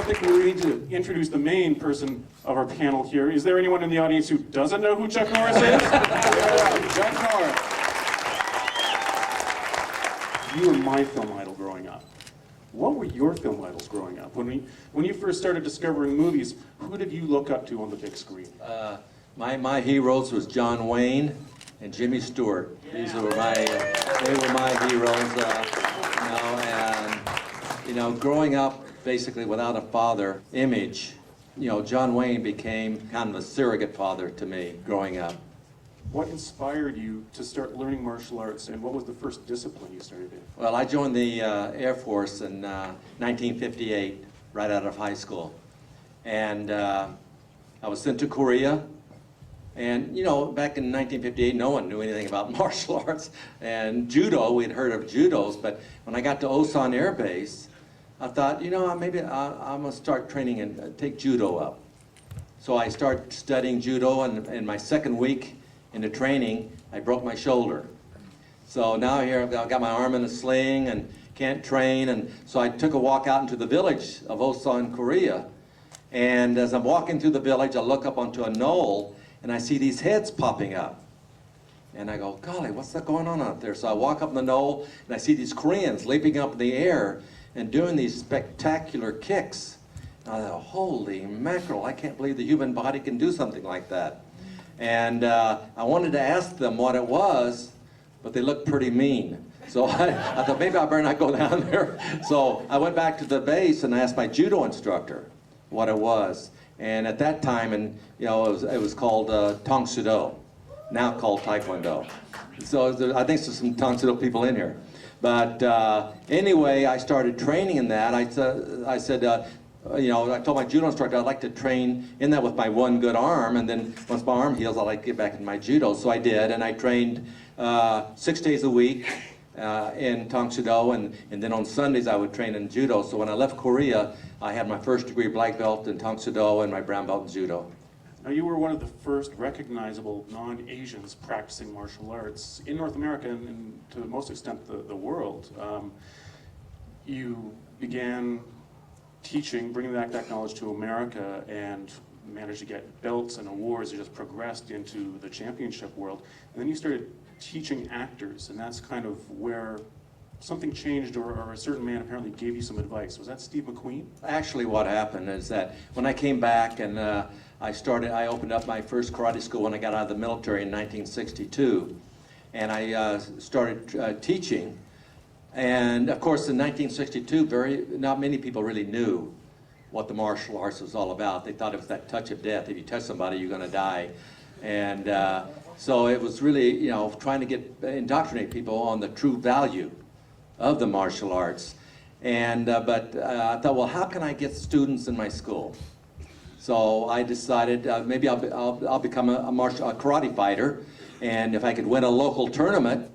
think we need to introduce the main person of our panel here. Is there anyone in the audience who doesn't know who Chuck Norris is? Chuck Norris. You were my film idol growing up. What were your film idols growing up? When you first started discovering movies, who did you look up to on the big screen? My heroes was John Wayne and Jimmy Stewart. These were they were my heroes. Growing up basically without a father image, John Wayne became kind of a surrogate father to me growing up. What inspired you to start learning martial arts, and what was the first discipline you started in? Well, I joined the Air Force in 1958, right out of high school. And I was sent to Korea. And, back in 1958, no one knew anything about martial arts. And judo, we'd heard of judos, but when I got to Osan Air Base, I thought, maybe I'm going to start training and take judo up. So I started studying judo, and in my second week into training, I broke my shoulder. So now here I've got my arm in a sling and can't train, and so I took a walk out into the village of Osan, Korea. And as I'm walking through the village, I look up onto a knoll, and I see these heads popping up. And I go, golly, what's that going on out there? So I walk up the knoll, and I see these Koreans leaping up in the air and doing these spectacular kicks. And I thought, holy mackerel, I can't believe the human body can do something like that. And I wanted to ask them what it was, but they looked pretty mean. So I thought, maybe I better not go down there. So I went back to the base and asked my judo instructor what it was. And at that time, it was called Tong Sudo, now called Taekwondo. So I think there's some Tong Sudo people in here. But anyway, I started training in that. I said, I told my judo instructor I'd like to train in that with my one good arm, and then once my arm heals, I'd like to get back in my judo. So I did, and I trained 6 days a week in Tong Sudo, and then on Sundays I would train in judo. So when I left Korea, I had my first degree black belt in Tong Sudo and my brown belt in judo. Now, you were one of the first recognizable non-Asians practicing martial arts in North America and to the most extent the world. You began teaching, bringing back that knowledge to America, and managed to get belts and awards. You just progressed into the championship world. And then you started teaching actors, and that's kind of where something changed, or a certain man apparently gave you some advice. Was that Steve McQueen? Actually, what happened is that when I came back and I opened up my first karate school when I got out of the military in 1962, and I started teaching. And of course, in 1962, not many people really knew what the martial arts was all about. They thought it was that touch of death. If you touch somebody, you're going to die. And so it was really, trying to indoctrinate people on the true value of the martial arts. And but I thought, well, how can I get students in my school? So I decided maybe I'll become a karate fighter, and if I could win a local tournament,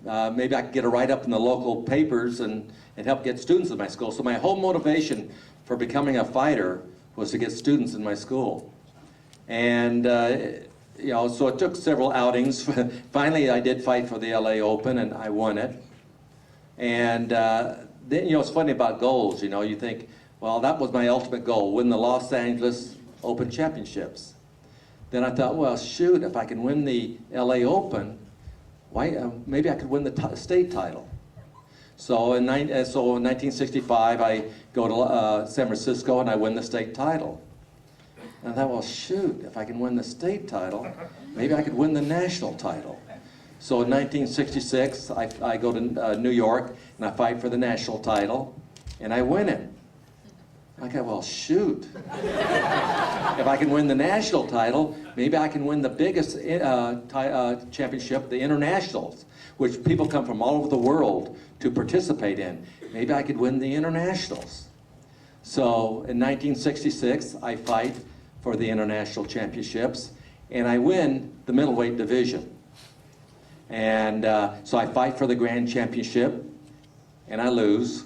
maybe I could get a write-up in the local papers and help get students in my school. So my whole motivation for becoming a fighter was to get students in my school. And so it took several outings. Finally, I did fight for the LA Open, and I won it. And then, it's funny about goals. You think, well, that was my ultimate goal, win the Los Angeles Open Championships. Then I thought, well, shoot, if I can win the LA Open, maybe I could win the state title. So in 1965, I go to San Francisco and I win the state title. And I thought, well, shoot, if I can win the state title, maybe I could win the national title. So in 1966, I go to New York and I fight for the national title, and I win it. I go, well, shoot. If I can win the national title, maybe I can win the biggest championship, the internationals, which people come from all over the world to participate in. Maybe I could win the internationals. So in 1966, I fight for the international championships, and I win the middleweight division. And so I fight for the grand championship, and I lose.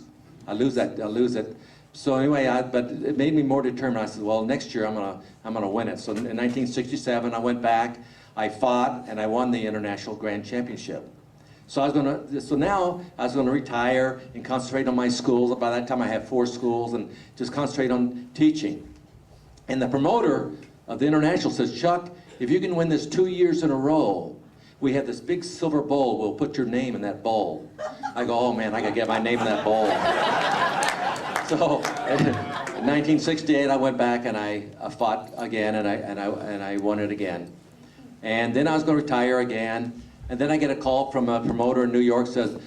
I lose it. So anyway, but it made me more determined. I said, well, next year I'm gonna win it. So in 1967, I went back, I fought, and I won the international grand championship. So now I was gonna retire and concentrate on my schools. By that time I had 4 schools and just concentrate on teaching. And the promoter of the international says, Chuck, if you can win this 2 years in a row, we have this big silver bowl, we'll put your name in that bowl. I go, oh man, I gotta get my name in that bowl. So in 1968 I went back and I fought again and I won it again. And then I was gonna retire again. And then I get a call from a promoter in New York, says,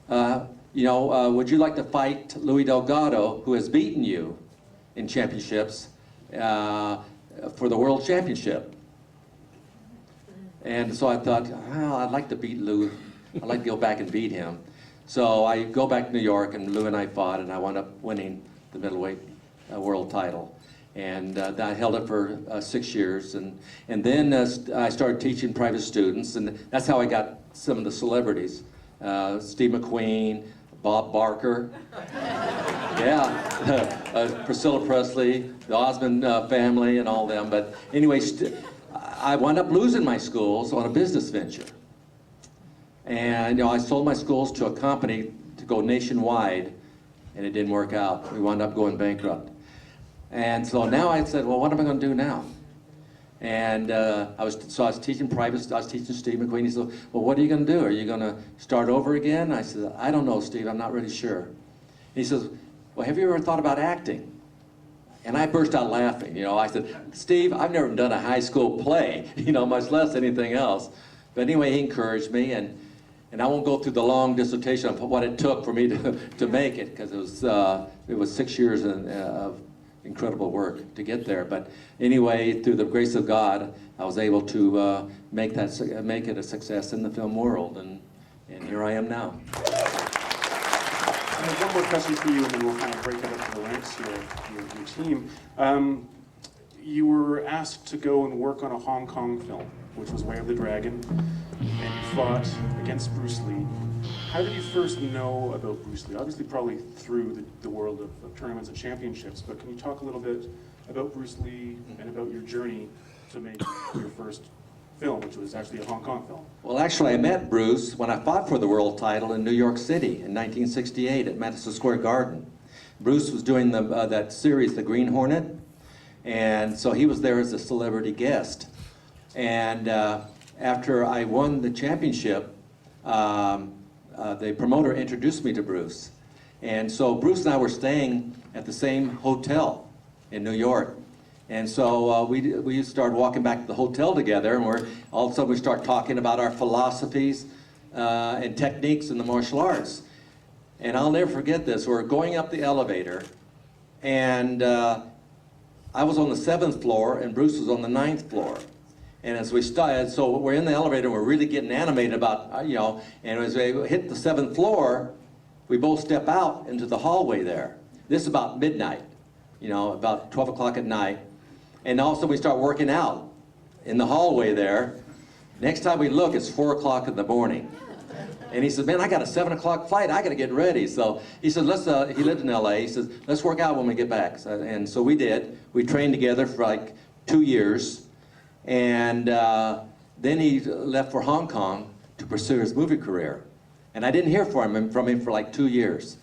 would you like to fight Louis Delgado, who has beaten you in championships, for the world championship? And so I thought, well, I'd like to beat Lou. I'd like to go back and beat him. So I go back to New York, and Lou and I fought, and I wound up winning the middleweight world title. And I held it for 6 years, and then I started teaching private students, and that's how I got some of the celebrities. Steve McQueen, Bob Barker, yeah, Priscilla Presley, the Osmond family, and all them. But anyway, I wound up losing my schools on a business venture. And I sold my schools to a company to go nationwide, and it didn't work out. We wound up going bankrupt. And so now I said, well, what am I going to do now? And I was teaching private, I was teaching Steve McQueen. He said, well, what are you going to do? Are you going to start over again? I said, I don't know, Steve, I'm not really sure. He says, well, have you ever thought about acting? And I burst out laughing. I said, Steve, I've never done a high school play, much less anything else. But anyway, he encouraged me, and I won't go through the long dissertation of what it took for me to make it, because it was 6 years of incredible work to get there. But anyway, through the grace of God, I was able to make it a success in the film world, and here I am now. I have one more question for you, and then we'll kind of break it up to the ranks here, your team. You were asked to go and work on a Hong Kong film, which was Way of the Dragon, and you fought against Bruce Lee. How did you first know about Bruce Lee? Obviously, probably through the world of tournaments and championships, but can you talk a little bit about Bruce Lee and about your journey to make your first film, which was actually a Hong Kong film? Well, actually, I met Bruce when I fought for the world title in New York City in 1968 at Madison Square Garden. Bruce was doing that series, The Green Hornet, and so he was there as a celebrity guest. And after I won the championship, the promoter introduced me to Bruce. And so Bruce and I were staying at the same hotel in New York. And so we started walking back to the hotel together, and all of a sudden we start talking about our philosophies and techniques in the martial arts. And I'll never forget this. We're going up the elevator, and I was on the 7th floor, and Bruce was on the 9th floor. And as we started, so we're in the elevator, we're really getting animated about, and as we hit the 7th floor, we both step out into the hallway there. This is about midnight, about 12 o'clock at night. And also we start working out in the hallway there. Next time we look, it's 4 o'clock in the morning. And he said, man, I got a 7 o'clock flight, I gotta get ready. So he said, he lived in LA, he says, let's work out when we get back. And so we did. We trained together for like 2 years. And then he left for Hong Kong to pursue his movie career. And I didn't hear from him for like 2 years.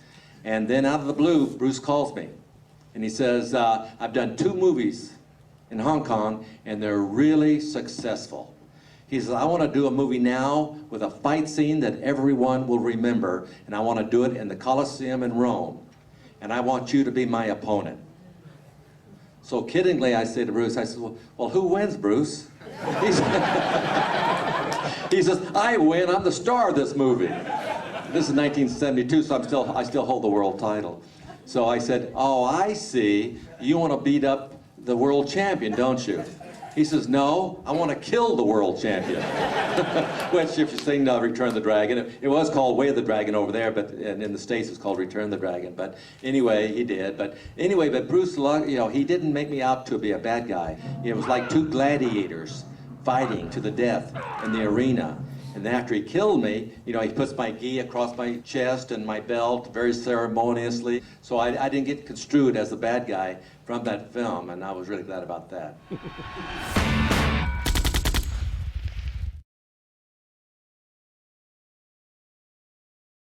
And then out of the blue, Bruce calls me. And he says, I've done 2 movies in Hong Kong, and they're really successful. He says, I want to do a movie now with a fight scene that everyone will remember, and I want to do it in the Colosseum in Rome. And I want you to be my opponent. So kiddingly, I say to Bruce, I said, well, who wins, Bruce? He says, I win, I'm the star of this movie. This is 1972, so I still hold the world title. So I said, oh, I see, you want to beat up the world champion, don't you? He says, no, I want to kill the world champion. Which, if you've seen Return of the Dragon, it was called Way of the Dragon over there, but in the States it's called Return of the Dragon. But anyway, he did. But Bruce, he didn't make me out to be a bad guy. It was like 2 gladiators fighting to the death in the arena. And then after he killed me, he puts my gi across my chest and my belt very ceremoniously. So I didn't get construed as the bad guy from that film, and I was really glad about that.